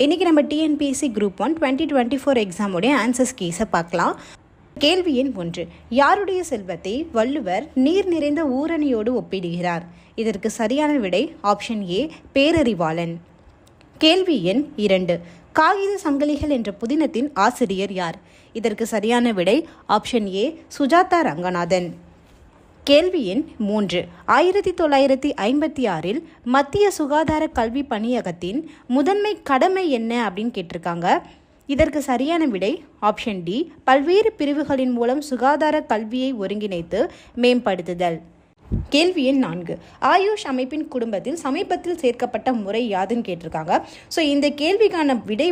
இன்றைக்கி நம்ம TNPSC group 1 2024 எக்ஸாமுடைய answers கீஸை பார்க்கலாம். கேள்வி எண் 1. யாருடைய செல்வத்தை வள்ளுவர் நீர் நிறைந்த ஊரணியோடு ஒப்பிடுகிறார்? இதற்கு சரியான விடை ஆப்ஷன் ஏ பேரறிவாளன். கேள்வி எண் 2. காகித சங்கிலிகள் என்ற புதினத்தின் ஆசிரியர் யார்? இதற்கு சரியான விடை ஆப்ஷன் ஏ சுஜாதா ரங்கநாதன். கேள்வி எண் 3. 1956 மத்திய சுகாதார கல்வி பணியகத்தின் முதன்மை கடமை என்ன அப்படின்னு கேட்டிருக்காங்க. இதற்கு சரியான விடை ஆப்ஷன் டி பல்வேறு பிரிவுகளின் மூலம் சுகாதார கல்வியை ஒருங்கிணைத்து மேம்படுத்துதல். கேள்வி எண் 4. ஆயுஷ் அமைப்பின் குடும்பத்தில் சமீபத்தில் சேர்க்கப்பட்ட முறை யாதுன்னு கேட்டிருக்காங்க. ஸோ இந்த கேள்விக்கான விடை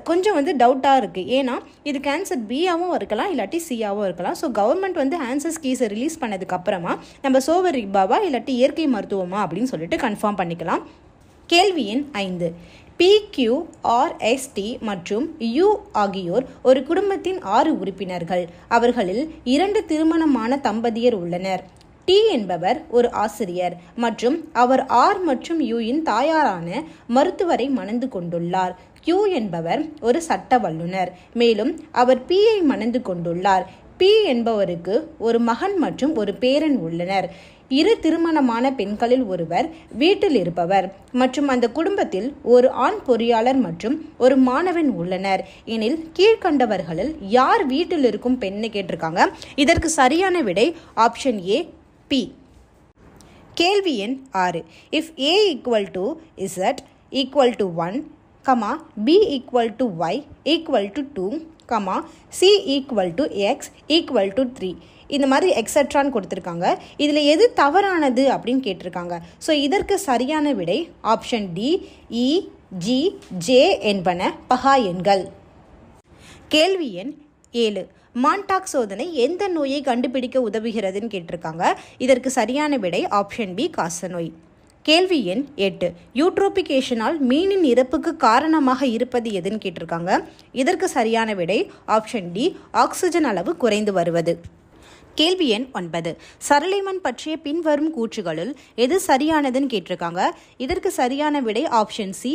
கொஞ்சம் டவுட்டாக இருக்குது. ஏன்னா இதுக்கு ஆன்சர் பியாகவும் இருக்கலாம், இல்லாட்டி சியாகவும் இருக்கலாம். ஸோ கவர்மெண்ட் ஆன்சர்ஸ் கீஸை ரிலீஸ் பண்ணதுக்கப்புறமா நம்ம சோவர் ரிக்பாவா இல்லாட்டி இயற்கை மருத்துவமா அப்படின்னு சொல்லிட்டு கன்ஃபார்ம் பண்ணிக்கலாம். கேள்வி எண் 5. PQRST மற்றும் U ஆகியோர் ஒரு குடும்பத்தின் 6 உறுப்பினர்கள். அவர்களில் 2 திருமணமான தம்பதியர் உள்ளனர். T என்பவர் ஒரு ஆசிரியர் மற்றும் அவர் R மற்றும் Uயின் தாயாரான மருத்துவரை மணந்து கொண்டுள்ளார். Q என்பவர் ஒரு சட்ட வல்லுனர், மேலும் அவர் Pயை மணந்து கொண்டுள்ளார். P என்பவருக்கு ஒரு மகன் மற்றும் ஒரு பேரன் உள்ளனர். 2 திருமணமான பெண்களில் ஒருவர் வீட்டில் இருப்பவர் மற்றும் அந்த குடும்பத்தில் ஒரு ஆண் பொறியாளர் மற்றும் ஒரு மாணவன் உள்ளனர் எனில் கீழ்கண்டவர்களில் யார் வீட்டில் இருக்கும் பெண்ணை கேட்டிருக்காங்க. இதற்கு சரியான விடை ஆப்ஷன் ஏ பி. கேள்வி எண் 6. If A = Z = 1, B = Y = 2, C = X = 3 இந்த மாதிரி எக்ஸட்ரான்னு கொடுத்துருக்காங்க. இதில் எது தவறானது அப்படின்னு கேட்டிருக்காங்க. ஸோ இதற்கு சரியான விடை option D E, G, J என்பன பகா எண்கள். கேள்வி எண் 7. மான்டாக் சோதனை எந்த நோயை கண்டுபிடிக்க உதவுகிறதுன்னு கேட்டிருக்காங்க. இதற்கு சரியான விடை ஆப்ஷன் பி காசநோய். கேள்வி எண் 8. யூட்ரோபிகேஷனால் மீனின் இறப்புக்கு காரணமாக இருப்பது எதுன்னு கேட்டிருக்காங்க. இதற்கு சரியான விடை ஆப்ஷன் டி ஆக்சிஜன் அளவு குறைந்து வருவது. கேள்வி எண் 9. சரளைமன் பற்றிய பின்வரும் கூற்றுகளுள் எது சரியானதுன்னு கேட்டிருக்காங்க. இதற்கு சரியான விடை ஆப்ஷன் சி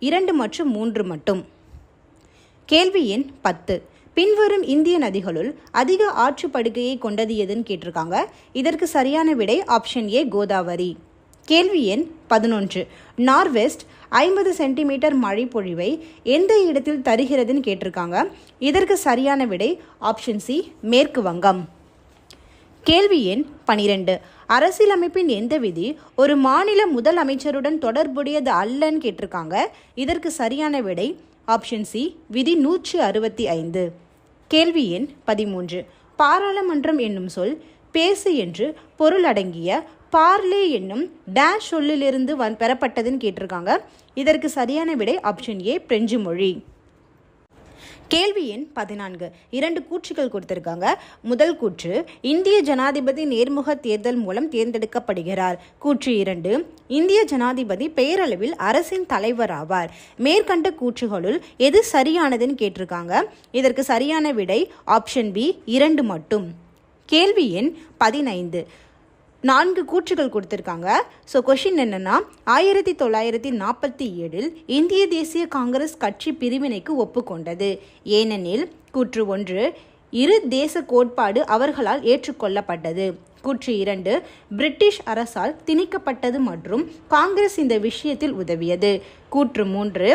2 மற்றும் 3 மட்டும். கேள்வி எண் 10. பின்வரும் இந்திய நதிகளுள் அதிக ஆற்றுப்படுகையை கொண்டது எதுன்னு கேட்டிருக்காங்க. இதற்கு சரியான விடை ஆப்ஷன் ஏ கோதாவரி. கேள்வி எண் 11. நார்வெஸ்ட் 50 சென்டிமீட்டர் மழை பொழிவை எந்த இடத்தில் தருகிறதுன்னு கேட்டிருக்காங்க. இதற்கு சரியான விடை ஆப்ஷன் சி மேற்கு வங்கம். கேள்வி எண் 12. அரசியலமைப்பின் எந்த விதி ஒரு மாநில முதலமைச்சருடன் தொடர்புடையது அல்லன்னு கேட்டிருக்காங்க. இதற்கு சரியான விடை ஆப்ஷன் சி விதி 165. கேள்வி எண் 13. பாராளுமன்றம் என்னும் சொல் பேசு என்று பொருள் அடங்கிய பார்லே என்னும் டேஷ் சொல்லிலிருந்து பெறப்பட்டதுன்னு கேட்டிருக்காங்க. இதற்கு சரியான விடை ஆப்ஷன் ஏ பிரெஞ்சு மொழி. கேள்வி எண் 14. 2 கூற்றுகள் கொடுத்திருக்காங்க. முதல் கூற்று இந்திய ஜனாதிபதி நேர்முக தேர்தல் மூலம் தேர்ந்தெடுக்கப்படுகிறார். கூற்று 2 இந்திய ஜனாதிபதி பெயரளவில் அரசின் தலைவர் ஆவார். மேற்கண்ட கூற்றுகளுள் எது சரியானதுன்னு கேட்டிருக்காங்க. இதற்கு சரியான விடை ஆப்ஷன் பி 2 மட்டும். கேள்வி எண் 15. 4 கூற்றுகள் கொடுத்துருக்காங்க. ஸோ கொஷின் என்னன்னா 1947 இந்திய தேசிய காங்கிரஸ் கட்சி பிரிவினைக்கு ஒப்புக்கொண்டது. ஏனெனில் கூற்று 1 இரு தேச கோட்பாடு அவர்களால் ஏற்றுக்கொள்ளப்பட்டது. கூற்று 2 பிரிட்டிஷ் அரசால் திணிக்கப்பட்டது மற்றும் காங்கிரஸ் இந்த விஷயத்தில் உதவியது. கூற்று 3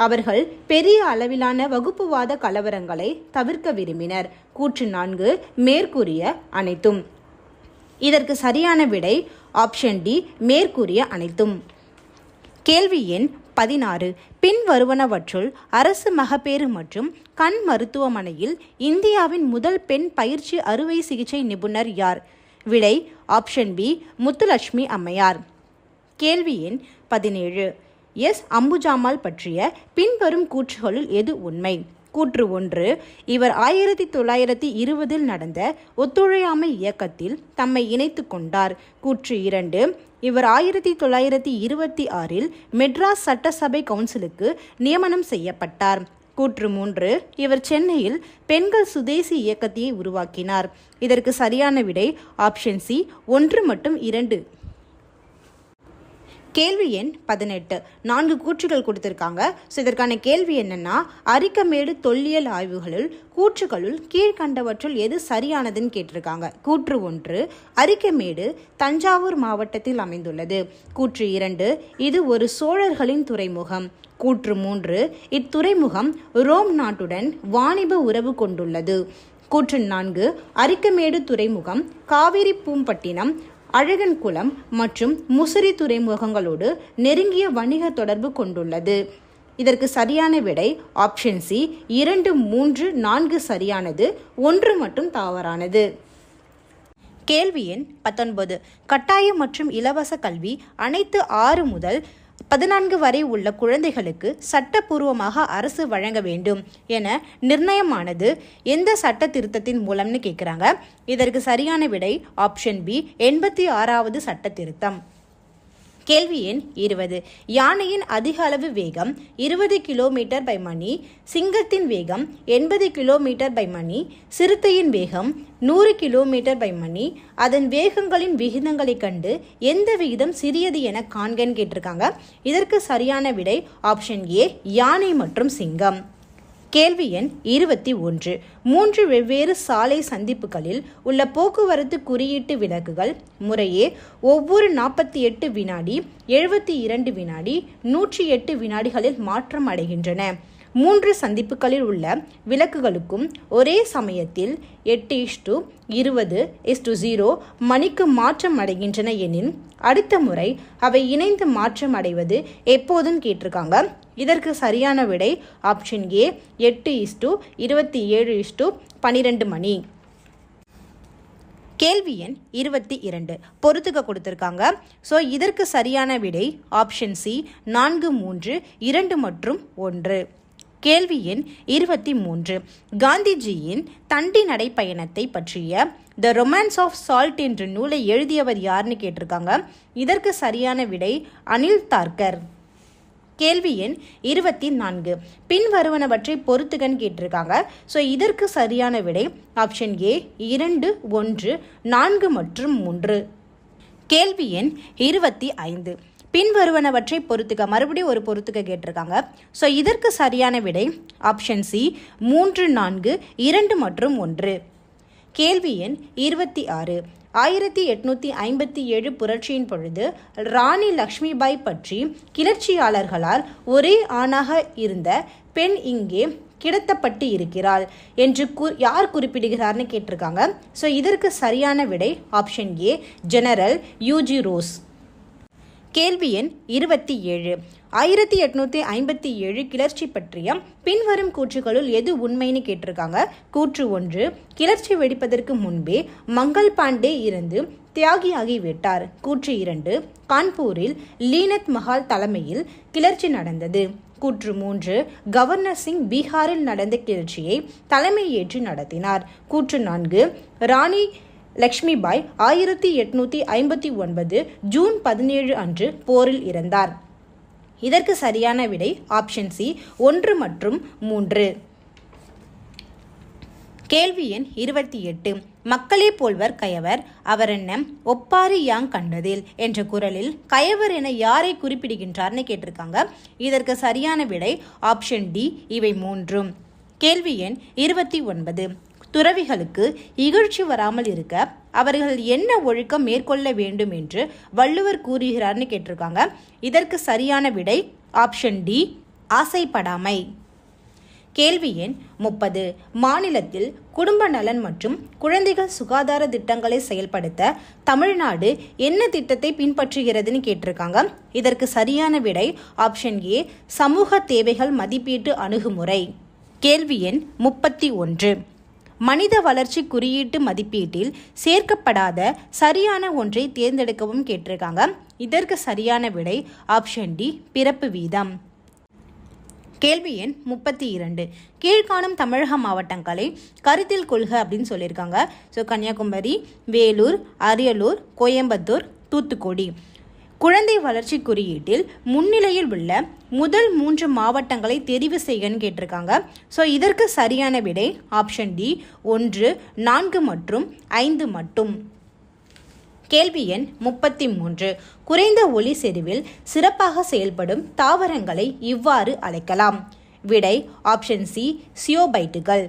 அவர்கள் பெரிய அளவிலான வகுப்புவாத கலவரங்களை தவிர்க்க விரும்பினர். கூற்று 4 மேற்கூறிய அனைத்தும். இதற்கு சரியான விடை ஆப்ஷன் டி மேற்கூறிய அனைத்தும். கேள்வி எண் 16. பின்வருவனவற்றுள் அரசு மகப்பேறு மற்றும் கண் மருத்துவமனையில் இந்தியாவின் முதல் பெண் பயிற்சி அறுவை சிகிச்சை நிபுணர் யார்? விடை ஆப்ஷன் பி முத்துலட்சுமி அம்மையார். கேள்வி எண் 17. எஸ் அம்புஜாமால் பற்றிய பின்வரும் கூற்றுகளுள் எது உண்மை? கூற்று 1 இவர் 1920 நடந்த ஒத்துழையாமை இயக்கத்தில் தம்மை இணைத்து கொண்டார். கூற்று 2 இவர் 1926 மெட்ராஸ் சட்டசபை கவுன்சிலுக்கு நியமனம் செய்யப்பட்டார். கூற்று 3 இவர் சென்னையில் பெண்கள் சுதேசி இயக்கத்தை உருவாக்கினார். இதற்கு சரியான விடை ஆப்ஷன் சி 1 மற்றும் 2. கேள்வி எண் 18 4 கூற்றுகள் கொடுத்திருக்காங்க. ஸோ இதற்கான கேள்வி என்னன்னா, அரிக்கமேடு தொல்லியல் ஆய்வுகளில் கூற்றுகளுள் கீழ்கண்டவற்றுள் எது சரியானதுன்னு கேட்டிருக்காங்க. கூற்று 1, அரிக்கமேடு தஞ்சாவூர் மாவட்டத்தில் அமைந்துள்ளது. கூற்று 2, இது ஒரு சோழர்களின் துறைமுகம். கூற்று 3, இத்துறைமுகம் ரோம் நாட்டுடன் வாணிப உறவு கொண்டுள்ளது. கூற்று 4, அரிக்கமேடு துறைமுகம் காவிரி பூம்பட்டினம், அழகன்குளம் மற்றும் முசிறி துறைமுகங்களோடு நெருங்கிய வணிக தொடர்பு கொண்டுள்ளது. இதற்கு சரியான விடை ஆப்ஷன் சி 2, 3, 4 சரியானது, 1 மட்டும் தவறானது. கேள்வி எண் 19 கட்டாய மற்றும் இலவச கல்வி அனைத்து 6 முதல் 14 வரை உள்ள குழந்தைகளுக்கு சட்டப்பூர்வமாக அரசு வழங்க வேண்டும் என நிர்ணயமானது எந்த சட்ட திருத்தத்தின் மூலம்னு கேட்குறாங்க. இதற்கு சரியான விடை ஆப்ஷன் பி 86வது சட்ட திருத்தம். கேள்வி எண் 20 யானையின் அதிக அளவு வேகம் 20 km/மணி, சிங்கத்தின் வேகம் 80 km/மணி, சிறுத்தையின் வேகம் 100 km/மணி. அதன் வேகங்களின் விகிதங்களை கண்டு எந்த விகிதம் சிறியது என காண்கன்னு கேட்டிருக்காங்க. இதற்கு சரியான விடை ஆப்ஷன் ஏ யானை மற்றும் சிங்கம். கேள்வி எண் 21 3 வெவ்வேறு சாலை சந்திப்புகளில் உள்ள போக்குவரத்து குறியீட்டு விளக்குகள் முறையே ஒவ்வொரு 48 வினாடி, 72 வினாடி, 108 வினாடிகளில் மாற்றம் அடைகின்றன. 3 சந்திப்புகளில் உள்ள விளக்குகளுக்கும் ஒரே சமயத்தில் 8:20:0 மணிக்கு மாற்றம் அடைகின்றன எனில் அடுத்த முறை அவை இணைந்து மாற்றம் அடைவது எப்போதும் கேட்டிருக்காங்க. இதற்கு சரியான விடை ஆப்ஷன் ஏ 8:27:12 மணி. கேள்வி எண் 22 பொறுத்துக்க கொடுத்திருக்காங்க. ஸோ இதற்கு சரியான விடை ஆப்ஷன் சி 4, 3, 2 மற்றும் 1. கேள்வி எண் 23 காந்திஜியின் தண்டி நடைப்பயணத்தை பற்றிய த ரொமான்ஸ் ஆஃப் சால்ட் என்ற நூலை எழுதியவர் யாருன்னு கேட்டிருக்காங்க. இதற்கு சரியான விடை அனில் தார்கர். கேள்வி எண் 24 பின்வருவனவற்றை பொறுத்துகன்னு கேட்டிருக்காங்க. ஸோ இதற்கு சரியான விடை ஆப்ஷன் ஏ 2, 1, 4 மற்றும் 3. கேள்வி எண் 25 பின்வருவனவற்றை பொறுத்துக்க, மறுபடியும் ஒரு பொறுத்துக்க கேட்டிருக்காங்க. ஸோ இதற்கு சரியான விடை ஆப்ஷன் சி 3, 4, 2 மற்றும் 1. கேள்வி எண் 26 1857 புரட்சியின் பொழுது ராணி லக்ஷ்மிபாய் பற்றி கிளர்ச்சியாளர்களால் ஒரே ஆணாக இருந்த பெண் இங்கே கிடத்தப்பட்டு இருக்கிறாள் என்று யார் குறிப்பிடுகிறார்னு கேட்டிருக்காங்க. ஸோ இதற்கு சரியான விடை option A general UG rose. கேள்வி எண் 27 1857 கிளர்ச்சி பற்றிய பின்வரும் கூற்றுகளுள் எது உண்மைன்னு கேட்டிருக்காங்க. கூற்று 1 கிளர்ச்சி வெடிப்பதற்கு முன்பே மங்கள் பாண்டே இருந்து தியாகியாகிவிட்டார். கூற்று 2 கான்பூரில் லீனத் மஹால் தலைமையில் கிளர்ச்சி நடந்தது. கூற்று 3 கவர்னர் சிங் பீகாரில் நடந்த கிளர்ச்சியை தலைமை ஏற்று நடத்தினார். கூற்று 4 ராணி லக்ஷ்மிபாய் 1859 ஜூன் 17 அன்று போரில் இறந்தார். இதற்கு சரியான விடை ஆப்ஷன் சி 1 மற்றும் 3. கேள்வி எண் 28 மக்களே போல்வர் கயவர் அவரென்ன ஒப்பாரி யாங் கண்டதில் என்ற குரலில் கயவர் என யாரை குறிப்பிடுகின்றார்னு கேட்டிருக்காங்க. இதற்கு சரியான விடை ஆப்ஷன் டி இவை 3. கேள்வி எண் 29 துறவிகளுக்கு இகழ்ச்சி வராமல் இருக்க அவர்கள் என்ன ஒழுக்கம் மேற்கொள்ள வேண்டும் என்று வள்ளுவர் கூறுகிறார்னு கேட்டிருக்காங்க. இதற்கு சரியான விடை ஆப்ஷன் டி ஆசைப்படாமை. கேள்வி எண் 30 மாநிலத்தில் குடும்ப நலன் மற்றும் குழந்தைகள் சுகாதார திட்டங்களை செயல்படுத்த தமிழ்நாடு என்ன திட்டத்தை பின்பற்றுகிறதுன்னு கேட்டிருக்காங்க. இதற்கு சரியான விடை ஆப்ஷன் ஏ சமூக தேவைகள் மதிப்பீட்டு அணுகுமுறை. கேள்வி எண் 31 மனித வளர்ச்சி குறியீட்டு மதிப்பீட்டில் சேர்க்கப்படாத சரியான ஒன்றை தேர்ந்தெடுக்கவும் கேட்டிருக்காங்க. இதற்கு சரியான விடை ஆப்ஷன் டி பிறப்பு வீதம். கேள்வி எண் 32 கீழ்காணும் தமிழக மாவட்டங்களை கருத்தில் கொள்க அப்படின்னு சொல்லியிருக்காங்க. ஸோ கன்னியாகுமரி, வேலூர், அரியலூர், கோயம்புத்தூர், தூத்துக்குடி. குழந்தை வளர்ச்சி குறியீட்டில் முன்னிலையில் உள்ள முதல் 3 மாவட்டங்களை தெரிவு செய்யன்னு கேட்டிருக்காங்க. ஸோ இதற்கு சரியான விடை ஆப்ஷன் டி 1, 4 மற்றும் 5 மட்டும். கேள்வி எண் 33. குறைந்த ஒளி செறிவில் சிறப்பாக செயல்படும் தாவரங்களை இவ்வாறு அழைக்கலாம். விடை ஆப்ஷன் சி, சியோபைட்டுகள்.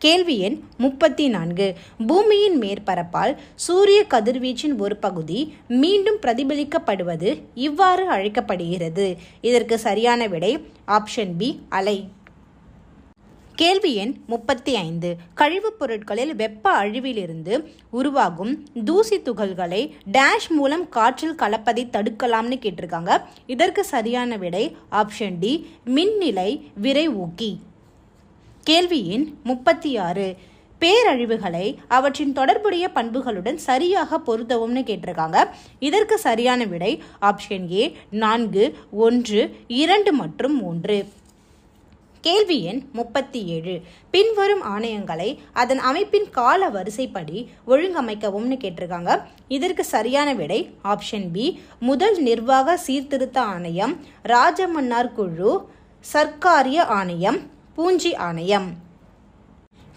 கேள்வி எண் 34. பூமியின் மேற்பரப்பால் சூரிய கதிர்வீச்சின் ஒரு பகுதி மீண்டும் பிரதிபலிக்கப்படுவது இவ்வாறு அழைக்கப்படுகிறது. இதற்கு சரியான விடை ஆப்ஷன் பி, அலை. கேள்வி எண் 35. கழிவுப் பொருட்களில் வெப்ப அழிவிலிருந்து உருவாகும் தூசி துகள்களை டேஷ் மூலம் காற்றில் கலப்பதை தடுக்கலாம்னு கேட்டிருக்காங்க. இதற்கு சரியான விடை ஆப்ஷன் டி, மின்னிலை விரை ஊக்கி. கேள்வி எண் 36. பேரழிவுகளை அவற்றின் தொடர்புடைய பண்புகளுடன் சரியாக பொருத்தவும்னு கேட்டிருக்காங்க. இதற்கு சரியான விடை ஆப்ஷன் ஏ, 4, 1, 2 மற்றும் 3. கேள்வி எண் 37. பின்வரும் ஆணையங்களை அதன் அமைப்பின் கால வரிசைப்படி ஒழுங்கமைக்கவும்னு கேட்டிருக்காங்க. இதற்கு சரியான விடை ஆப்ஷன் பி, முதல் நிர்வாக சீர்திருத்த ஆணையம், ராஜமன்னார் குழு, சர்க்காரிய ஆணையம், பூஞ்சி ஆணையம்.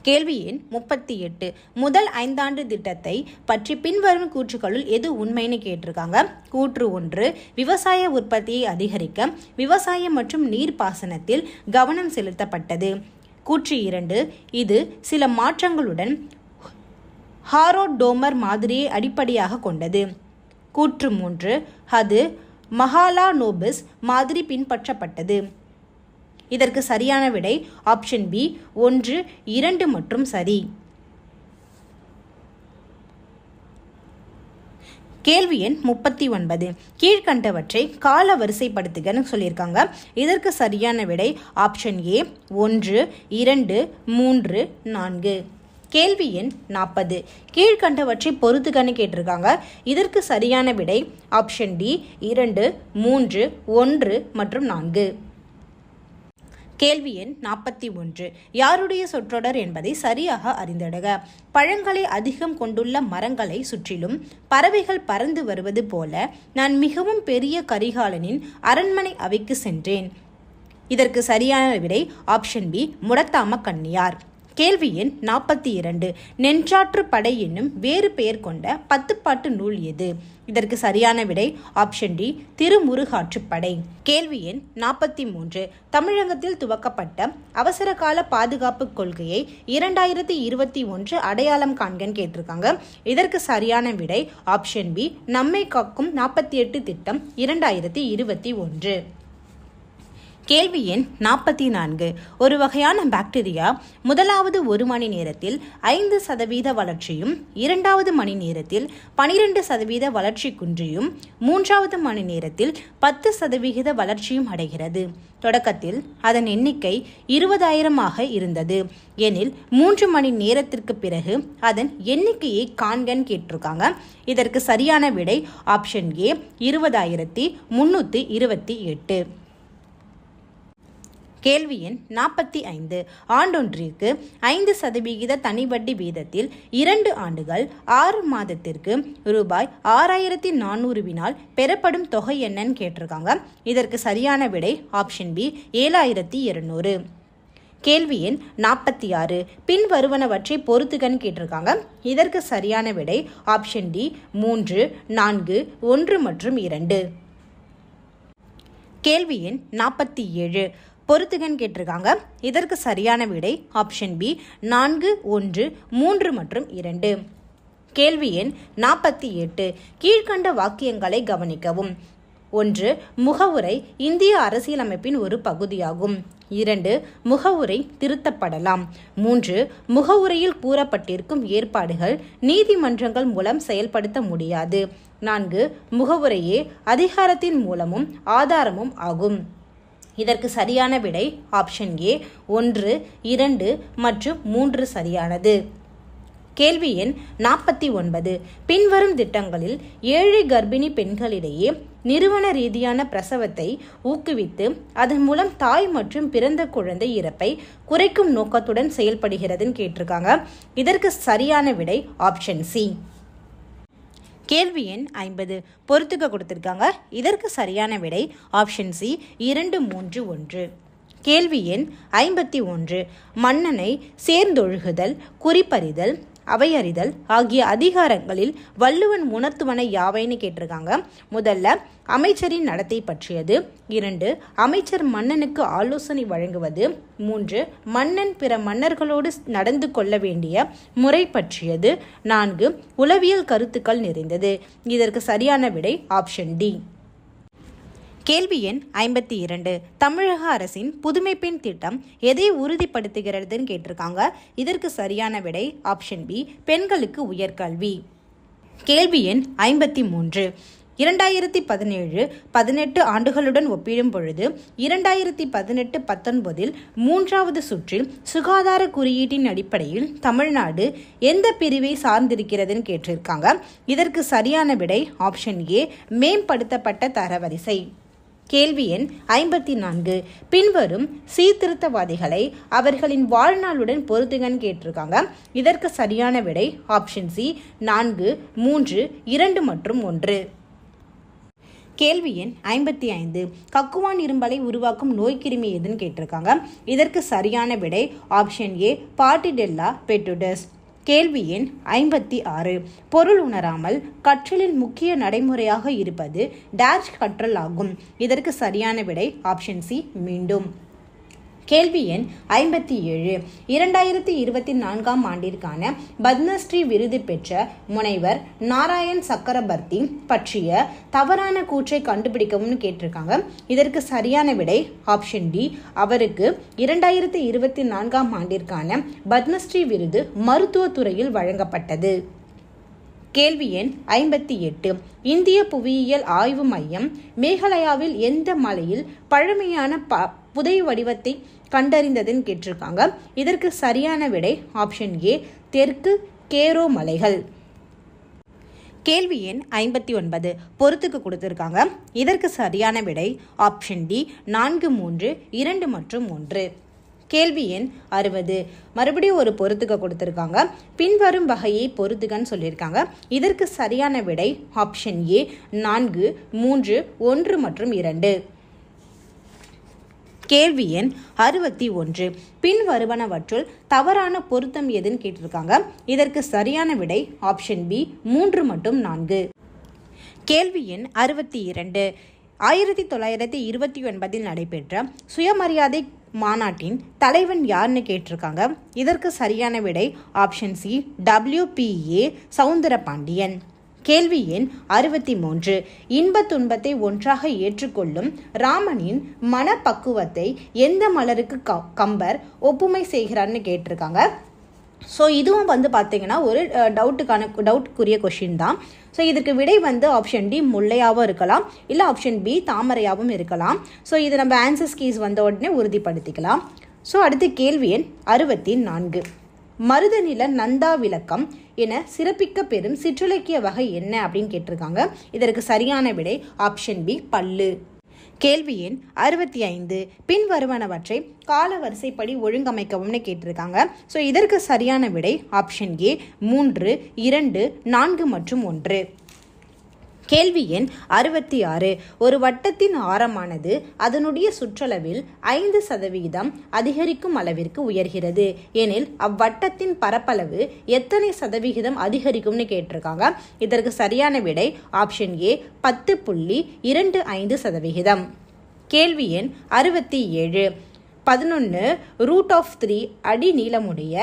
கேள்வி எண் 38. முதல் 5 ஆண்டு திட்டத்தை பற்றி பின்வரும் கூற்றுகளுள் எது உண்மைன்னு கேட்டிருக்காங்க. கூற்று 1, விவசாய உற்பத்தியை அதிகரிக்க விவசாயம் மற்றும் நீர்ப்பாசனத்தில் கவனம் செலுத்தப்பட்டது. கூற்று 2, இது சில மாற்றங்களுடன் ஹாரோடோமர் மாதிரியை அடிப்படையாக கொண்டது. கூற்று 3, அது மஹாலானோபிஸ் மாதிரி பின்பற்றப்பட்டது. இதற்கு சரியான விடை ஆப்ஷன் பி, 1, 2 மற்றும் சரி. கேள்வி எண் 39. கீழ்கண்டவற்றை கால வரிசைப்படுத்துகன்னு சொல்லியிருக்காங்க. இதற்கு சரியான விடை ஆப்ஷன் ஏ, 1, 2, 3, 4. கேள்வி எண் 40. கீழ்கண்டவற்றை பொறுத்துகன்னு கேட்டிருக்காங்க. இதற்கு சரியான விடை ஆப்ஷன் டி, 2, 3, 1 மற்றும் 4. கேள்வி எண் 41. யாருடைய சொற்றொடர் என்பதை சரியாக அறிந்திடுக. பழங்களை அதிகம் கொண்டுள்ள மரங்களை சுற்றிலும் பறவைகள் பறந்து வருவது போல நான் மிகவும் பெரிய கரிகாலனின் அரண்மனை அவைக்கு சென்றேன். இதற்கு சரியான விடை ஆப்ஷன் பி, முடத்தாம கண்ணியார். கேள்வி எண் 42. நெஞ்சாற்று படை என்னும் வேறு பெயர் கொண்ட 10 பாட்டு நூல் எது? இதற்கு சரியான விடை ஆப்ஷன் டி, திருமுருகாற்றுப்படை. கேள்வி எண் 43. தமிழகத்தில் துவக்கப்பட்ட அவசரகால பாதுகாப்பு கொள்கையை 2021 அடையாளம் காண்கன்னு கேட்டிருக்காங்க. இதற்கு சரியான விடை ஆப்ஷன் பி, நம்மை காக்கும் 48 திட்டம் 2021. கேள்வி எண் 44. ஒரு வகையான பாக்டீரியா முதலாவது 1 மணி நேரத்தில் 5% வளர்ச்சியும் 2வது மணி நேரத்தில் 12% வளர்ச்சி குன்றியும் 3வது மணி நேரத்தில் 10% வளர்ச்சியும் அடைகிறது. தொடக்கத்தில் அதன் எண்ணிக்கை 20,000 இருந்தது எனில் 3 மணி நேரத்திற்கு பிறகு அதன் எண்ணிக்கையை காண்கன்னு கேட்டிருக்காங்க. இதற்கு சரியான விடை ஆப்ஷன் ஏ, 20,328. கேள்வி எண் 45. ஆண்டொன்றிற்கு 5% தனிவட்டி வீதத்தில் 2 ஆண்டுகள் 6 மாதத்திற்கு ரூபாய் 6,400 பெறப்படும் தொகை என்னன்னு கேட்டிருக்காங்க. இதற்கு சரியான விடை ஆப்ஷன் பி, 7,200. கேள்வி எண் 46. பின் வருவனவற்றை பொறுத்துகன்னு கேட்டிருக்காங்க. இதற்கு சரியான விடை ஆப்ஷன் டி, 3, 4, 1 மற்றும் 2. கேள்வி எண் 47. பொறுத்துகன்னு கேட்டிருக்காங்க. இதற்கு சரியான விடை ஆப்ஷன் பி, 4, 1, 3 மற்றும் 2. கேள்வி எண் 48. கீழ்கண்ட வாக்கியங்களை கவனிக்கவும். 1. முகவுரை இந்திய அரசியலமைப்பின் ஒரு பகுதியாகும். 2. முகவுரை திருத்தப்படலாம். 3. முகவுரையில் கூறப்பட்டிருக்கும் ஏற்பாடுகள் நீதிமன்றங்கள் மூலம் செயல்படுத்த முடியாது. 4. முகவுரையே அதிகாரத்தின் மூலமும் ஆதாரமும் ஆகும். இதற்கு சரியான விடை ஆப்ஷன் ஏ, 1, 2 மற்றும் 3 சரியானது. கேள்வி எண் 49. பின்வரும் திட்டங்களில் ஏழை கர்ப்பிணி பெண்களிடையே நிறுவன ரீதியான பிரசவத்தை ஊக்குவித்து அதன் மூலம் தாய் மற்றும் பிறந்த குழந்தை இறப்பை குறைக்கும் நோக்கத்துடன் செயல்படுகிறதுன்னு கேட்டிருக்காங்க. இதற்கு சரியான விடை ஆப்ஷன் சி. கேள்வி எண் 50. பொறுத்துக்க கொடுத்திருக்காங்க. இதற்கு சரியான விடை ஆப்ஷன் சி, 2, 3, 1. கேள்வி எண் 51. மன்னனை சேர்ந்தொழுகுதல், குறிப்பறிதல், அவையறிதல் ஆகிய அதிகாரங்களில் வள்ளுவன் உணர்த்துவன யாவைன்னு கேட்டிருக்காங்க. முதல்ல அமைச்சரின் நடத்தை பற்றியது. 2 அமைச்சர் மன்னனுக்கு ஆலோசனை வழங்குவது. 3 மன்னன் பிற மன்னர்களோடு நடந்து கொள்ள வேண்டிய முறை பற்றியது. 4 உளவியல் கருத்துக்கள் நிறைந்தது. இதற்கு சரியான விடை ஆப்ஷன் டி. கேள்வி எண் 52. தமிழக அரசின் புதுமை பெண் திட்டம் எதை உறுதிப்படுத்துகிறதுன்னு கேட்டிருக்காங்க. இதற்கு சரியான விடை ஆப்ஷன் பி, பெண்களுக்கு உயர்கல்வி. கேள்வி எண் 53. 2017-18 ஆண்டுகளுடன் ஒப்பிடும் பொழுது 2018-19 மூன்றாவது சுற்றில் சுகாதார குறியீட்டின் அடிப்படையில் தமிழ்நாடு எந்த பிரிவை சார்ந்திருக்கிறதுன்னு கேட்டிருக்காங்க. இதற்கு சரியான விடை ஆப்ஷன் ஏ, மேம்படுத்தப்பட்ட தரவரிசை. கேள்வி எண் 54. பின்வரும் சீர்திருத்தவாதிகளை அவர்களின் வாழ்நாளுடன் பொருத்துகன்னு கேட்டிருக்காங்க. இதற்கு சரியான விடை ஆப்ஷன் சி, 4, 3, 2 மற்றும் 1. கேள்வி எண் 55. கக்குவான் இரும்பலை உருவாக்கும் நோய்க்கிருமி எதுன்னு கேட்டிருக்காங்க. இதற்கு சரியான விடை ஆப்ஷன் ஏ, பார்ட்டிடெல்லா பெட்டுடஸ். கேள்வி எண் 56. பொருள் உணராமல் கற்றலின் முக்கிய நடைமுறையாக இருப்பது டேஷ் கற்றல் ஆகும். இதற்கு சரியான விடை ஆப்ஷன் சி, மீண்டும். கேள்வி எண் 57. 2024 ஆண்டிற்கான பத்மஸ்ரீ விருது பெற்ற முனைவர் நாராயண் சக்கரபர்த்தி பற்றிய தவறான கூற்றை கண்டுபிடிக்கவும் கேட்டிருக்காங்க. இதற்கு சரியான விடை ஆப்ஷன் டி, அவருக்கு 2024 ஆண்டிற்கான பத்மஸ்ரீ விருது மருத்துவத்துறையில் வழங்கப்பட்டது. கேள்வி எண் 58. இந்திய புவியியல் ஆய்வு மையம் மேகாலயாவில் எந்த மலையில் பழமையான புதை வடிவத்தை கண்டறிந்ததுன்னு கேட்டிருக்காங்க. இதற்கு சரியான விடை ஆப்ஷன் ஏ, தெற்கு கேரோ மலைகள். கேள்வி எண் 59. பொறுத்துக்கு கொடுத்திருக்காங்க. இதற்கு சரியான விடை ஆப்ஷன் டி, 4, 3, 2 மற்றும் 1. கேள்வி எண் 60. மறுபடியும் ஒரு பொறுத்துக்க கொடுத்திருக்காங்க. பின்வரும் வகையை பொறுத்துக்கன்னு சொல்லியிருக்காங்க. இதற்கு சரியான விடை ஆப்ஷன் ஏ, 4, 3, 1 மற்றும் 2. கேள்வி எண் 61. பின் வருவனவற்றுள் தவறான பொருத்தம் எதுன்னு கேட்டிருக்காங்க. இதற்கு சரியான விடை ஆப்ஷன் பி, 3 மற்றும் 4. கேள்வி எண் 62. 1929 நடைபெற்ற சுயமரியாதை மாநாட்டின் தலைவன் யாருன்னு கேட்டிருக்காங்க. இதற்கு சரியான விடை ஆப்ஷன் சி, WPA சவுந்தரபாண்டியன். கேள்வி எண் 63. இன்ப துன்பத்தை ஒன்றாக ஏற்றுக்கொள்ளும் ராமனின் மனப்பக்குவத்தை எந்த மலருக்கு கம்பர் ஒப்புமை செய்கிறார்னு கேட்டிருக்காங்க. ஸோ இதுவும் பார்த்தீங்கன்னா ஒரு டவுட்டுக்குரிய கொஷின் தான். ஸோ இதற்கு விடை ஆப்ஷன் டி, முல்லையாகவும் இருக்கலாம், இல்லை ஆப்ஷன் பி, தாமரையாகவும் இருக்கலாம். ஸோ இது நம்ம ஆன்சர்ஸ் கீஸ் வந்த உடனே உறுதிப்படுத்திக்கலாம். ஸோ அடுத்து கேள்வி எண் 64. மருதநில நந்தா விளக்கம் என சிறப்பிக்க பெறும் சிற்றிலக்கிய வகை என்ன அப்படின்னு கேட்டிருக்காங்க. இதற்கு சரியான விடை ஆப்ஷன் பி, பல்லு. கேள்வி எண் 65. பின் வருவனவற்றை கால வரிசைப்படி ஒழுங்கமைக்கவும்னு கேட்டிருக்காங்க. ஸோ இதற்கு சரியான விடை ஆப்ஷன் ஏ, 3, 2, 4 மற்றும் 1. கேள்வி எண் 66. ஒரு வட்டத்தின் ஆரமானது அதனுடைய சுற்றளவில் 5% அதிகரிக்கும் அளவிற்கு உயர்கிறது எனில் அவ்வட்டத்தின் பரப்பளவு எத்தனை சதவிகிதம் அதிகரிக்கும்னு கேட்டிருக்காங்க. இதற்கு சரியான விடை ஆப்ஷன் ஏ, 10.25%. கேள்வி எண் 67. 11√3 அடி நீளமுடைய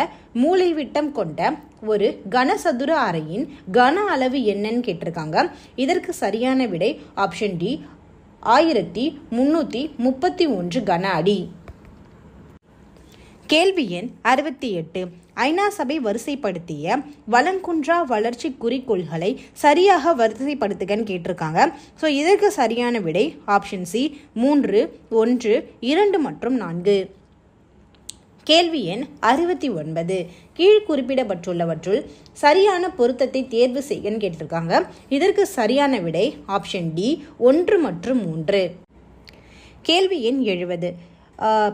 மூலைவிட்டம் கொண்ட ஒரு கனசதுர அறையின் கன அளவு என்னன்னு கேட்டிருக்காங்க. இதற்கு சரியான விடை ஆப்ஷன் டி, 1331 கன அடி. கேள்வி எண் 68. ஐநா சபை வரிசைப்படுத்திய வளங்குன்றா வளர்ச்சி குறிக்கோள்களை சரியாக வரிசைப்படுத்துகன்னு கேட்டிருக்காங்க. ஸோ இதற்கு சரியான விடை ஆப்ஷன் சி, 3, 1, 2 மற்றும் 4. கேள்வி எண் 69. கீழ் குறிப்பிடப்பட்டுள்ளவற்றுள் சரியான பொருத்தத்தை தேர்வு செய்யன்னு கேட்டிருக்காங்க. இதற்கு சரியான விடை ஆப்ஷன் டி, 1 மற்றும் 3. கேள்வி எண் 70.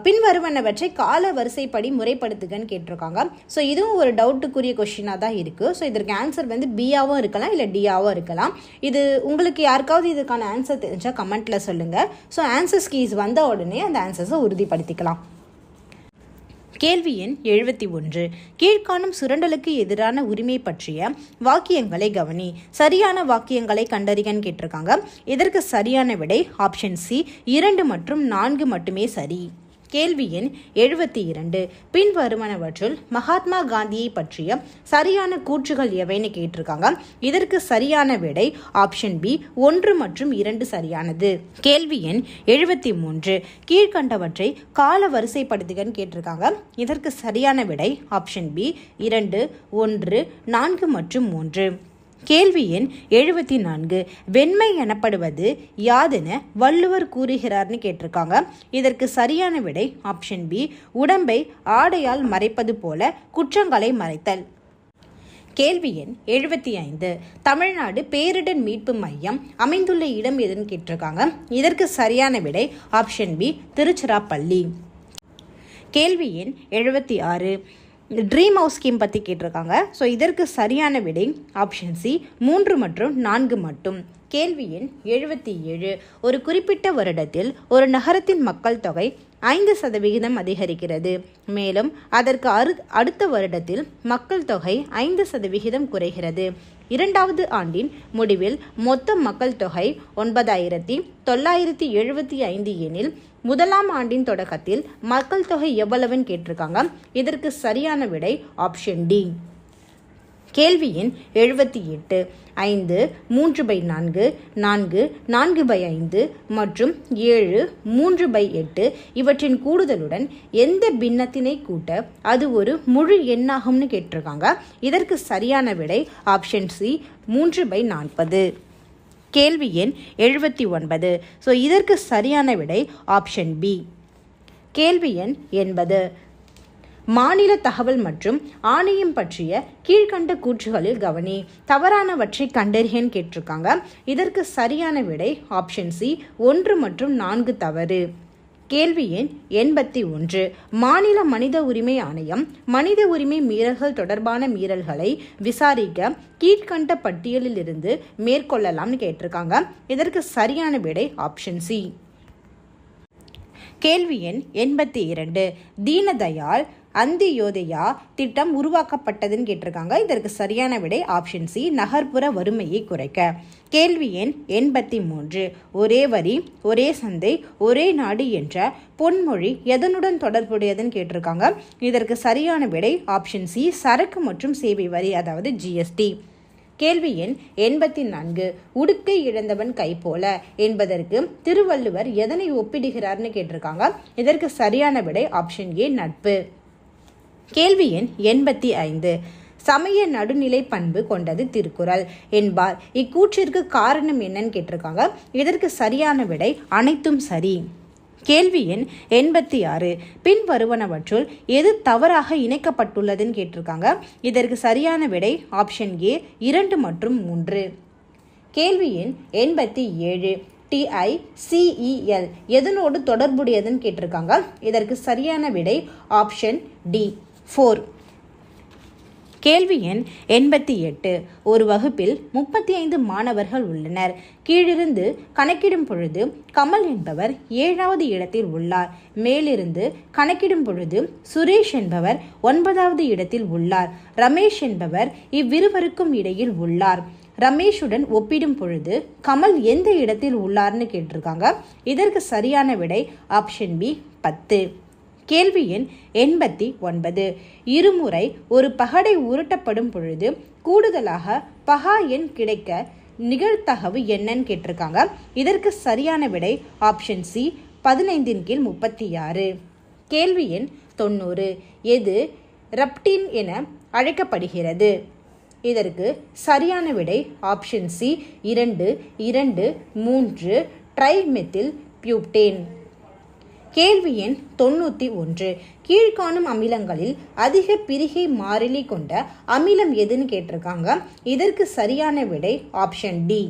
பின்வருவனவற்றை கால வரிசைப்படி முறைப்படுத்துகன்னு கேட்டிருக்காங்க. ஸோ இதுவும் ஒரு டவுட்டுக்குரிய கொஷினாக தான் இருக்குது. ஸோ இதற்கு ஆன்சர் பியாகவும் இருக்கலாம், இல்லை டியாகவும் இருக்கலாம். இது உங்களுக்கு யாருக்காவது இதுக்கான ஆன்சர் தெரிஞ்சால் கமெண்ட்டில் சொல்லுங்கள். ஸோ ஆன்சர்ஸ் கீஸ் வந்த உடனே அந்த ஆன்சர்ஸை உறுதிப்படுத்திக்கலாம். கேள்வி எண் 71. கீழ்காணும் சுரண்டலுக்கு எதிரான உரிமை பற்றிய வாக்கியங்களை கவனி. சரியான வாக்கியங்களை கண்டறியன்னு கேட்டிருக்காங்க. இதற்கு சரியான விடை ஆப்ஷன் சி 2 மற்றும் 4 மட்டுமே சரி. கேள்வி எண் 72. பின்வருவனவற்றுள் மகாத்மா காந்தியை பற்றிய சரியான கூற்றுகள் எவைன்னு கேட்டிருக்காங்க. இதற்கு சரியான விடை ஆப்ஷன் பி 1 மற்றும் 2 சரியானது. கேள்வி எண் 73. கீழ்கண்டவற்றை கால வரிசைப்படுத்துகன்னு கேட்டிருக்காங்க. இதற்கு சரியான விடை ஆப்ஷன் பி 2, 1, 4 மற்றும் 3. கேள்வி எண் 74. வெண்மை எனப்படுவது யாதென வள்ளுவர் கூறுகிறார்னு கேட்டிருக்காங்க. இதற்கு சரியான விடை ஆப்ஷன் பி உடம்பை ஆடையால் மறைப்பது போல குற்றங்களை மறைத்தல். கேள்வி எண் 75. தமிழ்நாடு பேரிடர் மீட்பு மையம் அமைந்துள்ள இடம் எதுன்னு கேட்டிருக்காங்க. இதற்கு சரியான விடை ஆப்ஷன் பி திருச்சிராப்பள்ளி. கேள்வி எண் 76. ட்ரீம் ஹவுஸ் ஸ்கீம் பற்றி கேட்டிருக்காங்க. ஸோ இதற்கு சரியான விடை ஆப்ஷன் சி 3 மற்றும் 4 மட்டும். கேள்வி எண் 77. ஒரு குறிப்பிட்ட வருடத்தில் ஒரு நகரத்தின் மக்கள் தொகை 5% அதிகரிக்கிறது. மேலும் அதற்கு அடுத்த வருடத்தில் மக்கள் தொகை 5% குறைகிறது. 2வது ஆண்டின் முடிவில் மொத்த மக்கள் தொகை 9,975 எனில் 1ஆம் ஆண்டின் தொடக்கத்தில் மக்கள் தொகை எவ்வளவுன்னு கேட்டிருக்காங்க. இதற்கு சரியான விடை ஆப்ஷன் டி. கேள்வி எண் 78. 5, 3/4, 4, 4/5 மற்றும் 7, 3/8 இவற்றின் கூடுதலுடன் எந்த பின்னத்தினை கூட்ட அது ஒரு முழு எண்ணாகும்னு கேட்டிருக்காங்க. இதற்கு சரியான விடை ஆப்ஷன் சி 3/40. கேள்வி எண் 79. ஸோ இதற்கு சரியான விடை ஆப்ஷன் பி. கேள்வி எண் 80. மாநில தகவல் மற்றும் ஆணையம் பற்றிய கீழ்கண்ட கூற்றுகளில் கவனி. தவறானவற்றை கண்டறியன்னு கேட்டிருக்காங்க. இதற்கு சரியான விடை ஆப்ஷன் சி 1 மற்றும் 4 தவறு. கேள்வி எண் 81. மாநில மனித உரிமை ஆணையம் மனித உரிமை மீறல்கள் தொடர்பான மீறல்களை விசாரிக்க கீழ்கண்ட பட்டியலில் இருந்து மேற்கொள்ளலாம்னு கேட்டிருக்காங்க. இதற்கு சரியான விடை ஆப்ஷன் சி. கேள்வி எண் 82. தீனதயாள் அந்தியோதயா திட்டம் உருவாக்கப்பட்டதுன்னு கேட்டிருக்காங்க. இதற்கு சரியான விடை ஆப்ஷன் சி நகர்ப்புற வறுமையை குறைக்க. கேள்வி எண் 83. ஒரே வரி ஒரே சந்தை ஒரே நாடு என்ற பொன்மொழி எதனுடன் தொடர்புடையதுன்னு கேட்டிருக்காங்க. இதற்கு சரியான விடை ஆப்ஷன் சி சரக்கு மற்றும் சேவை வரி, அதாவது ஜிஎஸ்டி. கேள்வி எண் 84. உடுக்கை இழந்தவன் கை போல என்பதற்கு திருவள்ளுவர் எதனை ஒப்பிடுகிறார்னு கேட்டிருக்காங்க. இதற்கு சரியான விடை ஆப்ஷன் ஏ நட்பு. கேள்வி எண் 85. சமய நடுநிலை பண்பு கொண்டது திருக்குறள் என்பார். இக்கூற்றிற்கு காரணம் என்னன்னு கேட்டிருக்காங்க. இதற்கு சரியான விடை அனைத்தும் சரி. கேள்வி எண் 86. பின்வருவனவற்றுள் எது தவறாக இணைக்கப்பட்டுள்ளதுன்னு கேட்டிருக்காங்க. இதற்கு சரியான விடை ஆப்ஷன் ஏ 2 மற்றும் 3. கேள்வி எண் 87. TICEL எதனோடு தொடர்புடையதுன்னு கேட்டிருக்காங்க. இதற்கு சரியான விடை ஆப்ஷன் டி 4. கேள்வி எண் 88. ஒரு வகுப்பில் 35 மாணவர்கள் உள்ளனர். கீழிருந்து கணக்கிடும் பொழுது கமல் என்பவர் 7வது இடத்தில் உள்ளார். மேலிருந்து கணக்கிடும் பொழுது சுரேஷ் என்பவர் 9வது இடத்தில் உள்ளார். ரமேஷ் என்பவர் இவ்விருவருக்கும் இடையில் உள்ளார். ரமேஷுடன் ஒப்பிடும் பொழுது கமல் எந்த இடத்தில் உள்ளார்னு கேட்டிருக்காங்க. இதற்கு சரியான விடை ஆப்ஷன் பி 10. கேள்வி எண் 89. இருமுறை ஒரு பகடை உருட்டப்படும் பொழுது கூடுதலாக பகா எண் கிடைக்க நிகழ்தகவு என்னன்னு கேட்டிருக்காங்க. இதற்கு சரியான விடை ஆப்ஷன் சி 15/36. கேள்வி எண் 90. எது ரப்டின் என அழைக்கப்படுகிறது? இதற்கு சரியான விடை ஆப்ஷன் சி 2, 2, 3 ட்ரைமெத்தில் பியூட்டேன். கேள்வி எண் 91. கீழ்காணும் அமிலங்களில் அதிக பிரிகை மாறிலி கொண்ட அமிலம் எதுன்னு கேட்டிருக்காங்க. இதற்கு சரியான விடை ஆப்ஷன் டி.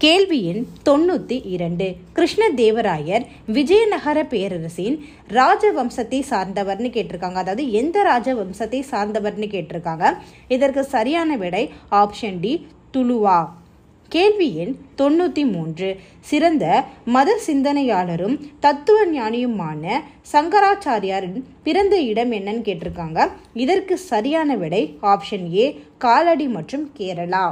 கேள்வி எண் 92. கிருஷ்ணதேவராயர் விஜயநகர பேரரசின் ராஜவம்சத்தை சார்ந்தவர்னு கேட்டிருக்காங்க. அதாவது எந்த ராஜவம்சத்தை சார்ந்தவர்னு கேட்டிருக்காங்க. இதற்கு சரியான விடை ஆப்ஷன் டி துளுவா. கேள்வி எண் 93. சிறந்த மத சிந்தனையாளரும் தத்துவ ஞானியுமான சங்கராச்சாரியாரின் பிறந்த இடம் என்னன்னு கேட்டிருக்காங்க. இதற்கு சரியான விடை ஆப்ஷன் ஏ, காலடி மற்றும் கேரளா.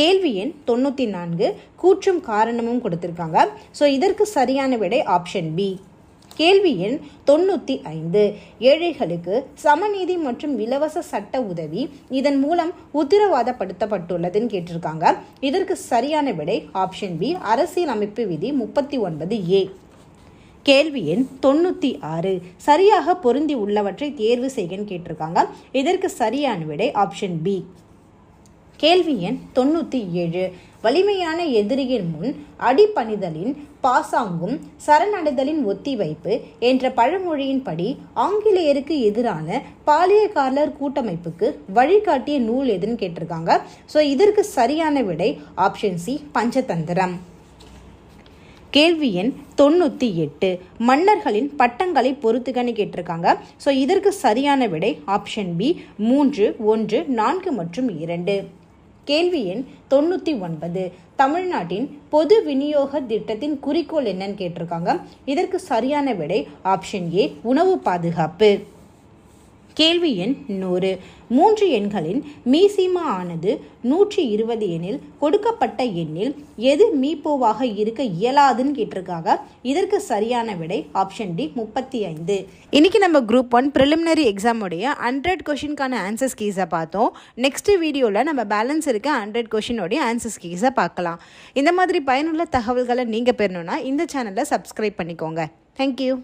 கேள்வி எண் 94. கூற்றும் காரணமும் கொடுத்திருக்காங்க. ஸோ இதற்கு சரியான விடை ஆப்ஷன் பி. கேள்வி எண் 95. ஏழைகளுக்கு சமநீதி மற்றும் இலவச சட்ட உதவி இதன் மூலம் உத்தரவாதப்படுத்தப்பட்டுள்ளதுன்னு கேட்டிருக்காங்க. இதற்கு சரியான விடை ஆப்ஷன் பி, அரசியலமைப்பு விதி 39A. கேள்வி எண் 96. சரியாக பொருந்தி உள்ளவற்றை தேர்வு செய்யன்னு கேட்டிருக்காங்க. இதற்கு சரியான விடை ஆப்ஷன் பி. கேள்வி எண் 97. வலிமையான எதிரியின் முன் அடிபணிதலின் பாசாங்கும் சரணடைதலின் ஒத்திவைப்பு என்ற பழமொழியின்படி ஆங்கிலேயருக்கு எதிரான பாளையக்காரர் கூட்டமைப்புக்கு வழிகாட்டிய நூல் எதுன்னு கேட்டிருக்காங்க. ஸோ இதற்கு சரியான விடை ஆப்ஷன் சி, பஞ்சதந்திரம். கேள்வி எண் 98. மன்னர்களின் பட்டங்களை பொறுத்துகன்னு கேட்டிருக்காங்க. ஸோ இதற்கு சரியான விடை ஆப்ஷன் பி, 3, 1, 4 மற்றும் 2. கேள்வி எண் 99. தமிழ்நாட்டின் பொது விநியோக திட்டத்தின் குறிக்கோள் என்னன்னு கேட்டிருக்காங்க. இதற்கு சரியான விடை ஆப்ஷன் ஏ, உணவு பாதுகாப்பு. கேள்வி எண் 100. 3 எண்களின் மீசிமா ஆனது 120 எனில் கொடுக்கப்பட்ட எண்ணில் எது மீப்போவாக இருக்க இயலாதுன்னு கேட்டிருக்காங்க. இதற்கு சரியான விடை ஆப்ஷன் டி, 35. இன்னைக்கு நம்ம குரூப் 1 ப்ரிலிமினரி எக்ஸாமுடைய 100 கொஷினுக்கான ஆன்சர்ஸ் கீஸை பார்த்தோம். நெக்ஸ்ட் வீடியோவில் நம்ம பேலன்ஸ் இருக்க 100 கொஷினோடைய ஆன்சர்ஸ் கீஸை பார்க்கலாம். இந்த மாதிரி பயனுள்ள தகவல்களை நீங்கள் பெறணும்னா இந்த சேனலை சப்ஸ்கிரைப் பண்ணிக்கோங்க. தேங்க்யூ.